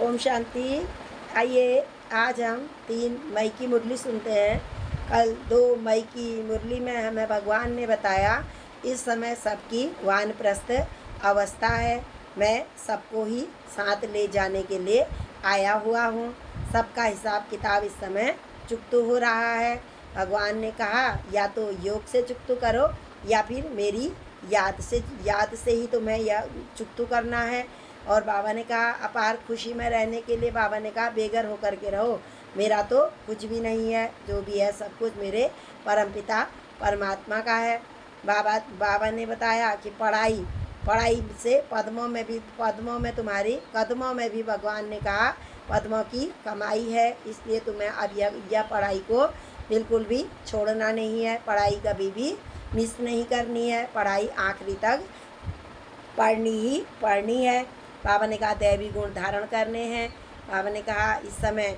ओम शांति। आइए आज हम 3 मई की मुरली सुनते हैं। कल 2 मई की मुरली में हमें भगवान ने बताया इस समय सबकी वानप्रस्थ अवस्था है। मैं सबको ही साथ ले जाने के लिए आया हुआ हूँ। सबका हिसाब किताब इस समय चुकतू हो रहा है। भगवान ने कहा या तो योग से चुकतू करो या फिर मेरी याद से ही तुम्हें यह चुकतू करना है। और बाबा ने कहा अपार खुशी में रहने के लिए बाबा ने कहा बेघर होकर के रहो। मेरा तो कुछ भी नहीं है, जो भी है सब कुछ मेरे परमपिता परमात्मा का है। बाबा ने बताया कि पढ़ाई से पद्मों में तुम्हारी कदमों में भी भगवान ने कहा पद्मों की कमाई है। इसलिए तुम्हें अब यह पढ़ाई को बिल्कुल भी छोड़ना नहीं है। पढ़ाई कभी भी मिस नहीं करनी है। पढ़ाई आखिरी तक पढ़नी है। बाबा ने कहा दैवी गुण धारण करने हैं। बाबा ने कहा इस समय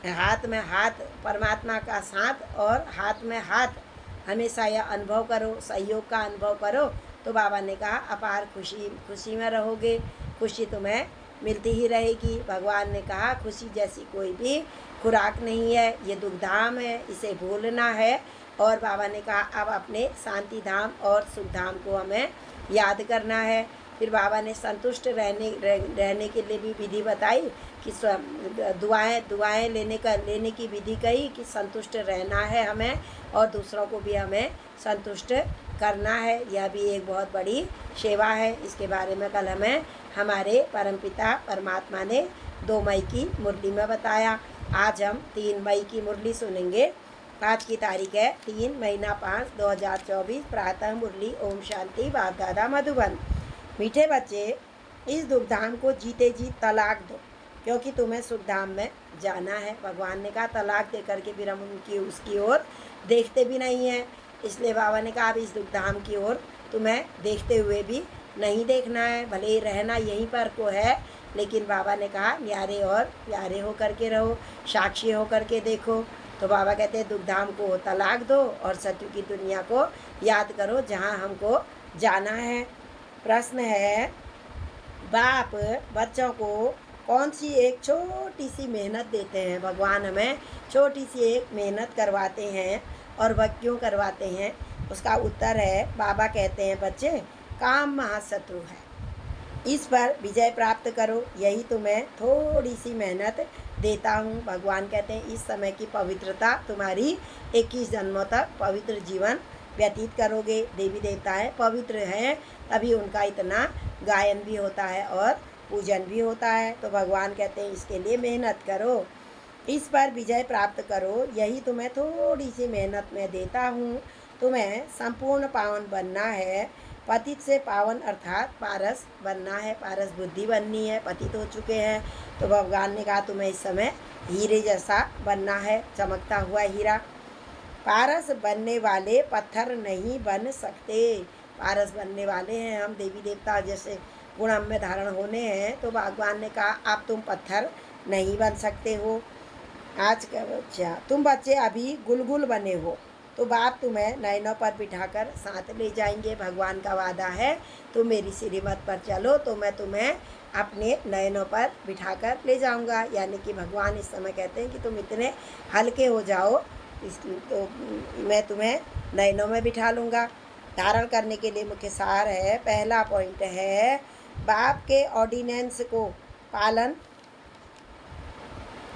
हाथ में हाथ परमात्मा का साथ और हाथ में हाथ हमेशा यह अनुभव करो, सहयोग का अनुभव करो। तो बाबा ने कहा अपार खुशी में रहोगे, खुशी तुम्हें मिलती ही रहेगी। भगवान ने कहा खुशी जैसी कोई भी खुराक नहीं है, ये दुखधाम है, इसे भूलना है। और बाबा ने कहा अब अपने शांति धाम और सुख धाम को हमें याद करना है। फिर बाबा ने संतुष्ट रहने के लिए भी विधि बताई कि दुआएं लेने की विधि कही कि संतुष्ट रहना है हमें और दूसरों को भी हमें संतुष्ट करना है। यह भी एक बहुत बड़ी सेवा है। इसके बारे में कल हमें हमारे परमपिता परमात्मा ने 2 मई की मुरली में बताया। आज हम 3 मई की मुरली सुनेंगे। आज की तारीख है 3 महीना 5 2024 प्रातः मुरली। ओम शांति। बाप दादा मधुबन। मीठे बच्चे, इस दुखधाम को जीते जी तलाक दो, क्योंकि तुम्हें सुखधाम में जाना है। भगवान ने कहा तलाक दे करके फिर हम उसकी ओर देखते भी नहीं हैं। इसलिए बाबा ने कहा अब इस दुखधाम की ओर तुम्हें देखते हुए भी नहीं देखना है। भले ही रहना यहीं पर को है, लेकिन बाबा ने कहा न्यारे और प्यारे होकर के रहो, साक्षी होकर के देखो। तो बाबा कहते हैं दुखधाम को तलाक दो और सत्य की दुनिया को याद करो जहाँ हमको जाना है। प्रश्न है, बाप बच्चों को कौन सी एक छोटी सी मेहनत देते हैं? भगवान हमें छोटी सी एक मेहनत करवाते हैं और वह क्यों करवाते हैं? उसका उत्तर है बाबा कहते हैं बच्चे काम महाशत्रु है, इस पर विजय प्राप्त करो, यही तुम्हें थोड़ी सी मेहनत देता हूँ। भगवान कहते हैं इस समय की पवित्रता तुम्हारी 21 जन्मों तक पवित्र जीवन व्यतीत करोगे। देवी देवताएं पवित्र हैं, तभी उनका इतना गायन भी होता है और पूजन भी होता है। तो भगवान कहते हैं इसके लिए मेहनत करो, इस पर विजय प्राप्त करो, यही तुम्हें थोड़ी सी मेहनत में देता हूँ। तुम्हें संपूर्ण पावन बनना है, पतित से पावन अर्थात पारस बनना है। पारस बुद्धि बननी है, पतित हो चुके हैं। तो भगवान ने कहा तुम्हें इस समय हीरे जैसा बनना है, चमकता हुआ हीरा। पारस बनने वाले पत्थर नहीं बन सकते। पारस बनने वाले हैं हम, देवी देवता जैसे गुण हम में धारण होने हैं। तो भगवान ने कहा अब तुम पत्थर नहीं बन सकते हो। आज का बच्चा तुम बच्चे अभी गुलगुल बने हो, तो बाप तुम्हें नयनों पर बिठाकर साथ ले जाएंगे। भगवान का वादा है तुम मेरी श्रीमत पर चलो तो मैं तुम्हें अपने नयनों पर बिठाकर ले जाऊंगा। यानी कि भगवान इस समय कहते हैं कि तुम इतने हल्के हो जाओ, तो मैं तुम्हें नयनों में बिठा लूँगा। धारण करने के लिए मुख्य सार है, पहला पॉइंट है बाप के ऑर्डिनेंस को पालन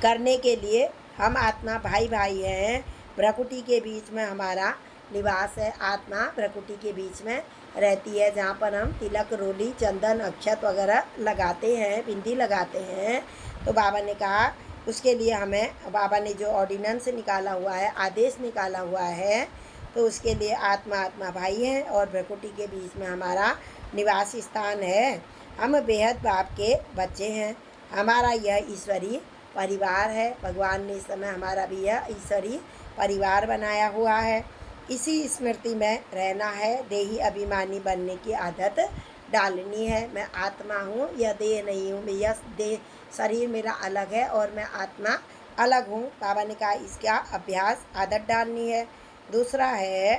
करने के लिए हम आत्मा भाई भाई हैं। प्रकृति के बीच में हमारा निवास है। आत्मा प्रकृति के बीच में रहती है, जहाँ पर हम तिलक रोली चंदन अक्षत वगैरह लगाते हैं, बिंदी लगाते हैं। तो बाबा ने कहा उसके लिए हमें बाबा ने जो ऑर्डिनेंस निकाला हुआ है, आदेश निकाला हुआ है, तो उसके लिए आत्मा भाई हैं और प्रकृति के बीच में हमारा निवास स्थान है। हम बेहद बाप के बच्चे हैं। हमारा यह ईश्वरीय परिवार है। भगवान ने इस समय हमारा भी यह ईश्वरीय परिवार बनाया हुआ है। इसी स्मृति में रहना है। देही अभिमानी बनने की आदत डालनी है। मैं आत्मा हूँ, यह देह नहीं हूँ। मैं यह देह शरीर मेरा अलग है और मैं आत्मा अलग हूँ। बाबा ने कहा इसका अभ्यास आदत डालनी है। दूसरा है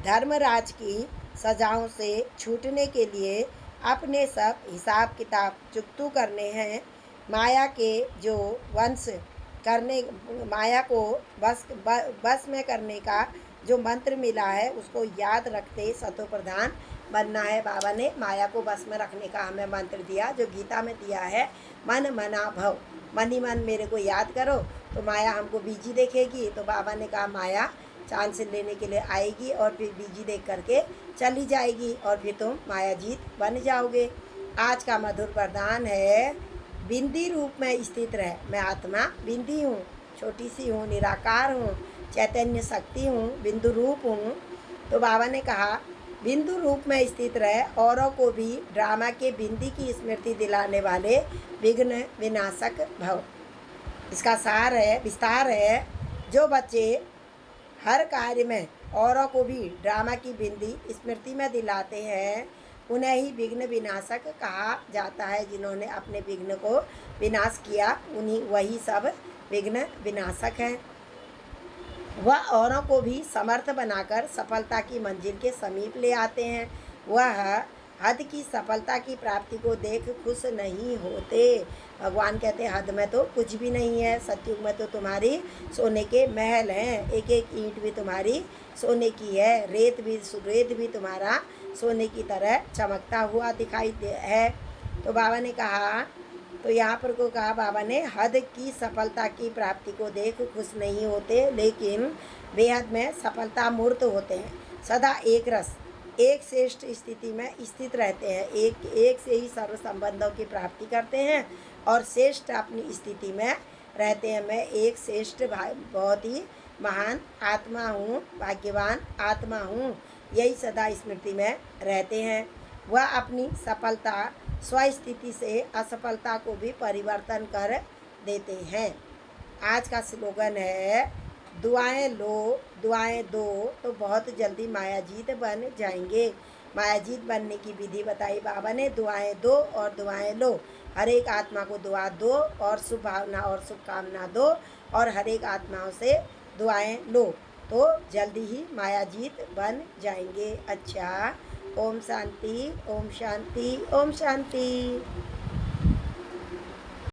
धर्मराज की सजाओं से छूटने के लिए अपने सब हिसाब किताब चुकतू करने हैं। माया के जो वंश करने, माया को बस में करने का जो मंत्र मिला है उसको याद रखते सतो प्रधान बनना है। बाबा ने माया को बस में रखने का हमें मंत्र दिया, जो गीता में दिया है, मन मना भव, मन ही मन मेरे को याद करो तो माया हमको बीजी देखेगी। तो बाबा ने कहा माया चांस लेने के लिए आएगी और फिर बीजी देख करके चली जाएगी और फिर तुम माया जीत बन जाओगे। आज का मधुर वरदान है, बिंदी रूप में स्थित रहे। मैं आत्मा बिंदी हूँ, छोटी सी हूँ, निराकार हूँ, चैतन्य शक्ति हूँ, बिंदु रूप हूँ। तो बाबा ने कहा बिंदु रूप में स्थित रहे, औरों को भी ड्रामा के बिंदी की स्मृति दिलाने वाले विघ्न विनाशक भव। इसका सार है, विस्तार है, जो बच्चे हर कार्य में औरों को भी ड्रामा की बिंदी स्मृति में दिलाते हैं, उन्हें ही विघ्न विनाशक कहा जाता है। जिन्होंने अपने विघ्न को विनाश किया वही सब विघ्न विनाशक हैं। वह औरों को भी समर्थ बनाकर सफलता की मंजिल के समीप ले आते हैं। वह हद की सफलता की प्राप्ति को देख खुश नहीं होते। भगवान कहते हैं हद में तो कुछ भी नहीं है, सतयुग में तो तुम्हारी सोने के महल हैं, एक एक ईंट भी तुम्हारी सोने की है, रेत भी तुम्हारा सोने की तरह चमकता हुआ दिखाई है। तो बाबा ने कहा, तो यहाँ पर को कहा बाबा ने, हद की सफलता की प्राप्ति को देख खुश नहीं होते, लेकिन बेहद में सफलता मूर्त होते हैं। सदा एक रस, एक श्रेष्ठ स्थिति में स्थित रहते हैं, एक से ही सर्व संबंधों की प्राप्ति करते हैं और श्रेष्ठ अपनी स्थिति में रहते हैं। मैं एक श्रेष्ठ बहुत ही महान आत्मा हूँ, भाग्यवान आत्मा हूँ, यही सदा स्मृति में रहते हैं। वह अपनी सफलता स्वस्थिति से असफलता को भी परिवर्तन कर देते हैं। आज का स्लोगन है, दुआएं लो दुआएं दो तो बहुत जल्दी मायाजीत बन जाएंगे। मायाजीत बनने की विधि बताई बाबा ने, दुआएं दो और दुआएं लो। हर एक आत्मा को दुआ दो और शुभ भावना और शुभकामना दो और हर एक आत्माओं से दुआएं लो तो जल्दी ही मायाजीत बन जाएंगे। अच्छा, ओम शांति, ओम शांति, ओम शांति।